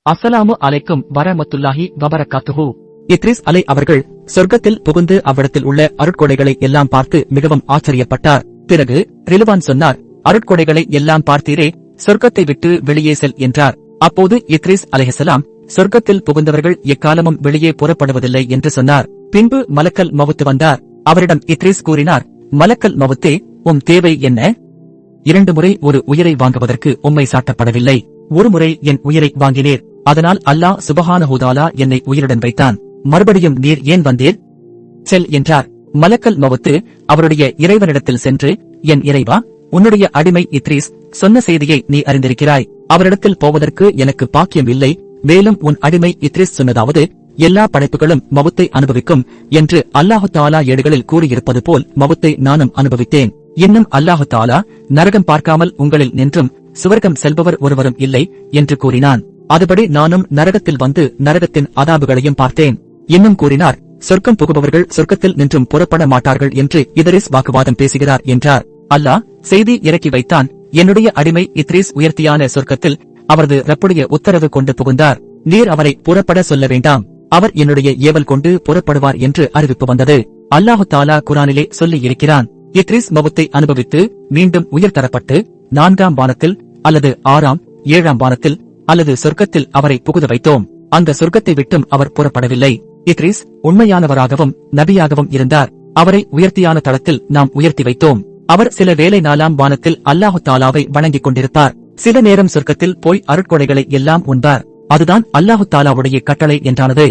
அஸ்ஸலாமு அலைக்கும் வரமத்துல்லாஹி வபரகாத்துஹு. இத்ரிஸ் அலை அவர்கள் சொர்க்கத்தில் புகுந்து அவ்விடத்தில் உள்ள அருட்கொடைகளை எல்லாம் பார்த்து மிகவும் ஆச்சரியப்பட்டார். பிறகு ரிலுவான் சொன்னார், அருட்கொடைகளை எல்லாம் பார்த்தீரே, சொர்க்கத்தை விட்டு வெளியே செல் என்றார். அப்போது இத்ரிஸ் அலைஹிஸ்ஸலாம், சொர்க்கத்தில் புகுந்தவர்கள் எக்காலமும் வெளியே புறப்படுவதில்லை என்று சொன்னார். பின்பு மலக்கல் மவுத் வந்தார். அவரிடம் இத்ரிஸ் கூறினார், மலக்கல் மவுத்தே, தேவை என்ன? 2 முறை ஒரு உயிரை வாங்குவதற்கு உம்மை சாட்டப்படவில்லை. ஒரு முறை என் உயிரை வாங்கினீர். அதனால் அல்லாஹ் சுபஹானஹு தஆலா என்னை உயிருடன் வைத்தான். மறுபடியும் நீர் ஏன் வந்தீர்? செல் என்றார். மலக்கல் மவுத்து அவருடைய இறைவனிடத்தில் சென்று, என் இறைவா, உன்னுடைய அடிமை இத்ரீஸ் சொன்ன செய்தியை நீ அறிந்திருக்கிறாய். அவரிடத்தில் போவதற்கு எனக்கு பாக்கியம் இல்லை. மேலும் உன் அடிமை இத்ரீஸ் சொன்னதாவது, எல்லா படைப்புகளும் மவுத்தை அனுபவிக்கும் என்று அல்லாஹு தஆலா ஏடுகளில் கூறியிருப்பது போல் மவுத்தை நானும் அனுபவித்தேன். இன்னும் அல்லாஹு தஆலா, நரகம் பார்க்காமல் உங்களில் நின்றும் சுவர்க்கம் செல்பவர் ஒருவரும் இல்லை என்று கூறினான். அதுபடி நானும் நரகத்தில் வந்து நரகத்தின் அதாபுகளையும் பார்த்தேன். இன்னும் கூறினார், சொர்க்கம் புகுபவர்கள் சொர்க்கத்தில் நின்றும் புறப்பட மாட்டார்கள் என்று இத்ரீஸ் வாக்குவாதம் பேசுகிறார் என்றார். அல்லாஹ் செய்தி இறக்கி வைத்தான், என்னுடைய அடிமை இத்ரீஸ் உயர்த்தியான சொர்க்கத்தில் அவரது ரப்புடைய உத்தரவு கொண்டு புகுந்தார். நீர் அவரை புறப்பட சொல்ல வேண்டாம். அவர் என்னுடைய ஏவல் கொண்டு புறப்படுவார் என்று அறிவிப்பு வந்தது. அல்லாஹு தஆலா குர்ஆனிலே சொல்லி இருக்கிறான், இத்ரீஸ் மவுத்தை அனுபவித்து மீண்டும் உயர்த்தரப்பட்டு 4ஆம் வானத்தில் அல்லது 6ஆம் 7ஆம் வானத்தில் அல்லது சொர்க்கத்தில் அவரை புகுத வைத்தோம். அந்த சொர்க்கத்தை விட்டும் அவர் புறப்படவில்லை. இத்ரீஸ் உண்மையானவராகவும் நபியாகவும் இருந்தார். அவரை உயர்த்தியான தளத்தில் நாம் உயர்த்தி வைத்தோம். அவர் சில வேளை 4ஆம் வானத்தில் அல்லாஹு தஆலாவை வணங்கிக் கொண்டிருப்பார். சில நேரம் சொர்க்கத்தில் போய் அருட்கொடைகளை எல்லாம் உண்பார். அதுதான் அல்லாஹு தஆலாவுடைய கட்டளை என்றானது.